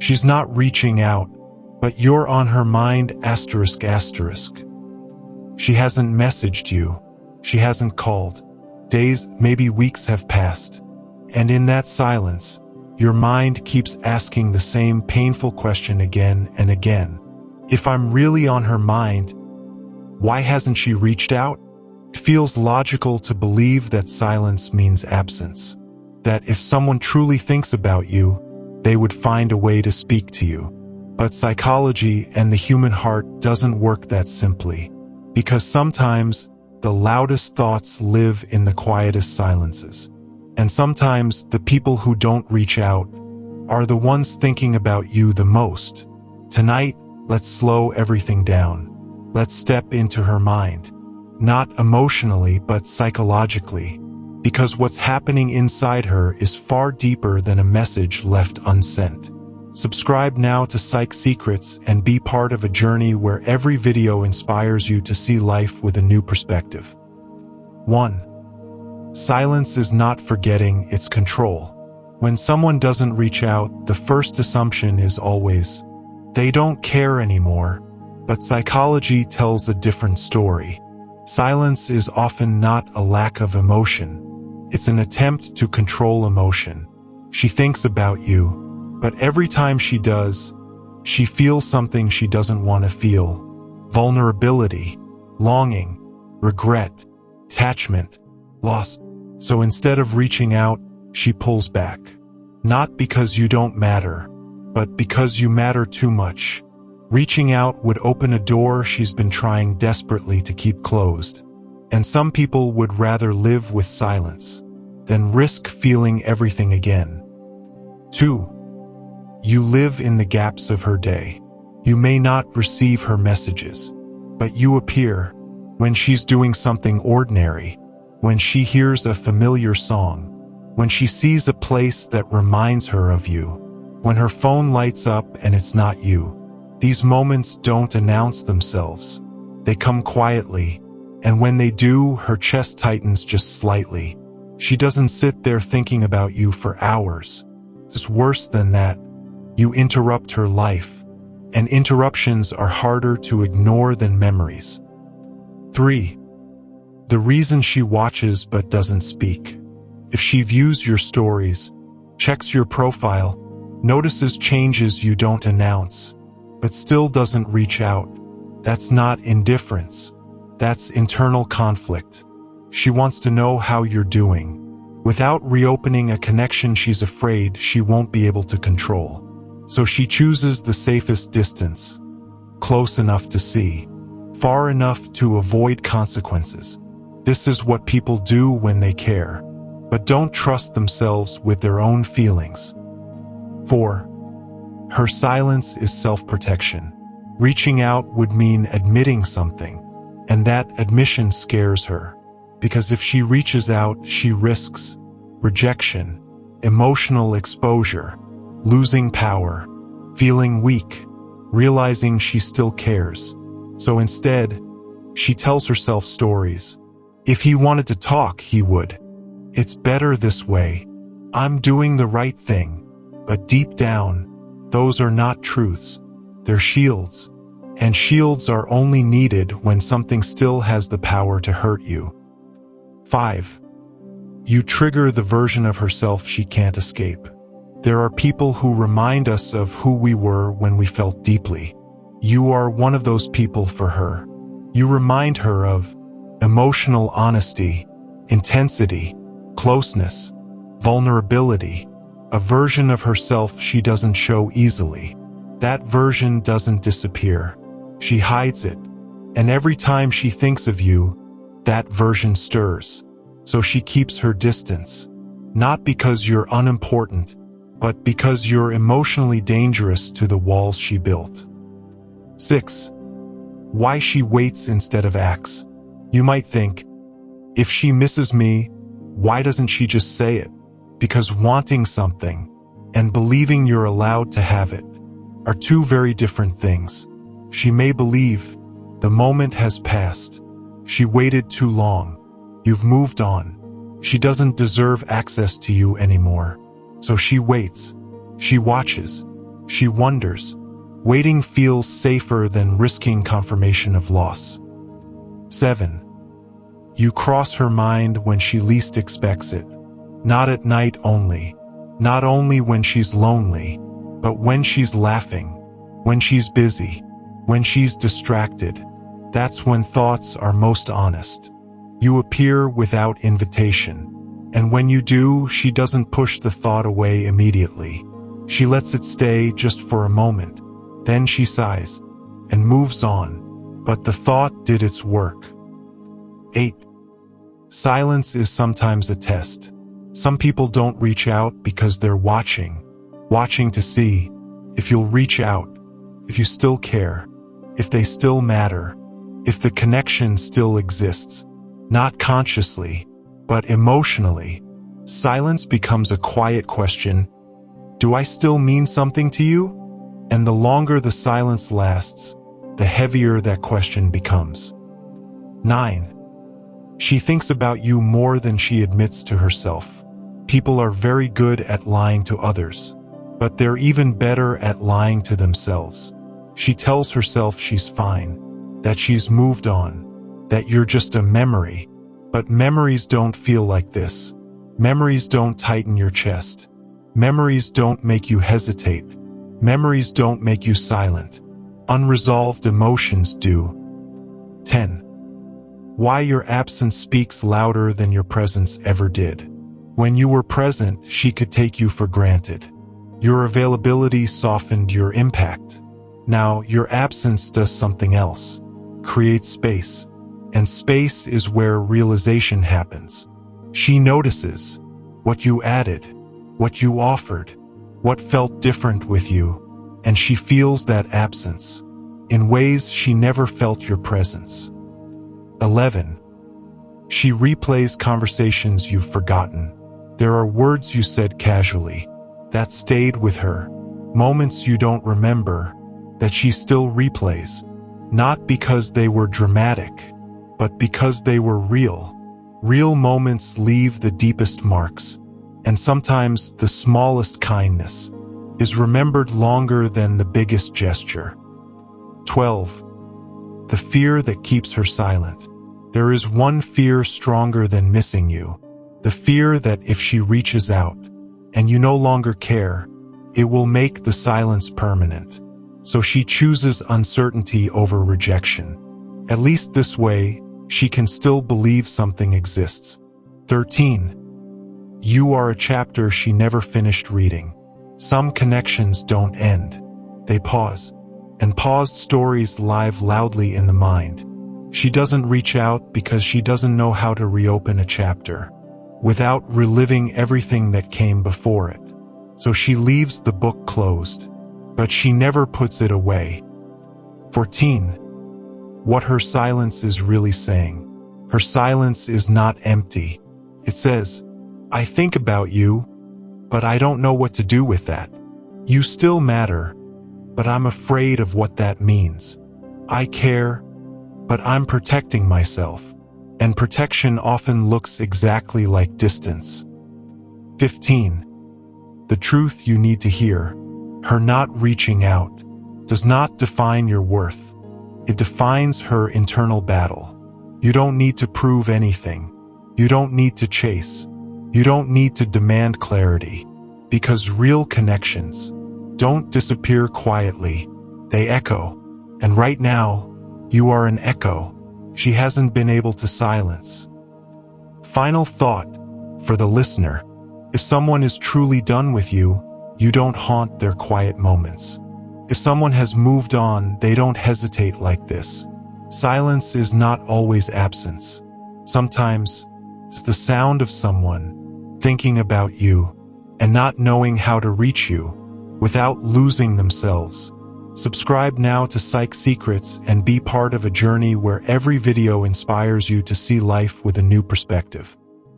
She's not reaching out, but you're on her mind ***. She hasn't messaged you. She hasn't called. Days, maybe weeks have passed. And in that silence, your mind keeps asking the same painful question again and again. If I'm really on her mind, why hasn't she reached out? It feels logical to believe that silence means absence. That if someone truly thinks about you, they would find a way to speak to you. But psychology and the human heart doesn't work that simply. Because sometimes the loudest thoughts live in the quietest silences. And sometimes the people who don't reach out are the ones thinking about you the most. Tonight, let's slow everything down. Let's step into her mind. Not emotionally, but psychologically. Because what's happening inside her is far deeper than a message left unsent. Subscribe now to Psych Secrets and be part of a journey where every video inspires you to see life with a new perspective. 1. Silence is not forgetting, it's control. When someone doesn't reach out, the first assumption is always, they don't care anymore. But psychology tells a different story. Silence is often not a lack of emotion. It's an attempt to control emotion. She thinks about you, but every time she does, she feels something she doesn't want to feel. Vulnerability, longing, regret, attachment, loss. So instead of reaching out, she pulls back. Not because you don't matter, but because you matter too much. Reaching out would open a door she's been trying desperately to keep closed. And some people would rather live with silence than risk feeling everything again. 2. You live in the gaps of her day. You may not receive her messages, but you appear when she's doing something ordinary, when she hears a familiar song, when she sees a place that reminds her of you, when her phone lights up and it's not you. These moments don't announce themselves. They come quietly, and when they do, her chest tightens just slightly. She doesn't sit there thinking about you for hours. It's worse than that. You interrupt her life, and interruptions are harder to ignore than memories. 3. The reason she watches but doesn't speak. If she views your stories, checks your profile, notices changes you don't announce, but still doesn't reach out, that's not indifference. That's internal conflict. She wants to know how you're doing. Without reopening a connection she's afraid she won't be able to control. So she chooses the safest distance. Close enough to see. Far enough to avoid consequences. This is what people do when they care, but don't trust themselves with their own feelings. 4. Her silence is self-protection. Reaching out would mean admitting something, and that admission scares her. Because if she reaches out, she risks rejection, emotional exposure, losing power, feeling weak, realizing she still cares. So instead, she tells herself stories. If he wanted to talk, he would. It's better this way. I'm doing the right thing. But deep down, those are not truths. They're shields. And shields are only needed when something still has the power to hurt you. 5. You trigger the version of herself she can't escape. There are people who remind us of who we were when we felt deeply. You are one of those people for her. You remind her of emotional honesty, intensity, closeness, vulnerability, a version of herself she doesn't show easily. That version doesn't disappear. She hides it. And every time she thinks of you, that version stirs. So she keeps her distance. Not because you're unimportant, but because you're emotionally dangerous to the walls she built. 6. Why she waits instead of acts. You might think, if she misses me, why doesn't she just say it? Because wanting something and believing you're allowed to have it are two very different things. She may believe the moment has passed. She waited too long. You've moved on. She doesn't deserve access to you anymore. So she waits. She watches. She wonders. Waiting feels safer than risking confirmation of loss. 7. You cross her mind when she least expects it. Not at night only. Not only when she's lonely, but when she's laughing, when she's busy, when she's distracted. That's when thoughts are most honest. You appear without invitation. And when you do, she doesn't push the thought away immediately. She lets it stay just for a moment. Then she sighs and moves on. But the thought did its work. 8. Silence is sometimes a test. Some people don't reach out because they're watching to see if you'll reach out, if you still care, if they still matter, if the connection still exists. Not consciously, but emotionally. Silence becomes a quiet question. Do I still mean something to you? And the longer the silence lasts, the heavier that question becomes. 9. She thinks about you more than she admits to herself. People are very good at lying to others, but they're even better at lying to themselves. She tells herself she's fine, that she's moved on, that you're just a memory. But memories don't feel like this. Memories don't tighten your chest. Memories don't make you hesitate. Memories don't make you silent. Unresolved emotions do. 10. Why your absence speaks louder than your presence ever did. When you were present, she could take you for granted. Your availability softened your impact. Now, your absence does something else. Creates space. And space is where realization happens. She notices what you added, what you offered, what felt different with you, and she feels that absence in ways she never felt your presence. 11. She replays conversations you've forgotten. There are words you said casually that stayed with her, moments you don't remember that she still replays, not because they were dramatic, but because they were real. Real moments leave the deepest marks, and sometimes the smallest kindness is remembered longer than the biggest gesture. 12. The fear that keeps her silent. There is one fear stronger than missing you. The fear that if she reaches out, and you no longer care, it will make the silence permanent. So she chooses uncertainty over rejection. At least this way, she can still believe something exists. 13. You are a chapter she never finished reading. Some connections don't end. They pause. And paused stories live loudly in the mind. She doesn't reach out because she doesn't know how to reopen a chapter without reliving everything that came before it. So she leaves the book closed, but she never puts it away. 14. What her silence is really saying. Her silence is not empty. It says, I think about you, but I don't know what to do with that. You still matter, but I'm afraid of what that means. I care, but I'm protecting myself, and protection often looks exactly like distance. 15. The truth you need to hear. Her not reaching out does not define your worth. It defines her internal battle. You don't need to prove anything. You don't need to chase. You don't need to demand clarity, because real connections don't disappear quietly. They echo. And right now, you are an echo she hasn't been able to silence. Final thought for the listener. If someone is truly done with you, you don't haunt their quiet moments. If someone has moved on, they don't hesitate like this. Silence is not always absence. Sometimes it's the sound of someone thinking about you and not knowing how to reach you without losing themselves. Subscribe now to Psych Secrets and be part of a journey where every video inspires you to see life with a new perspective.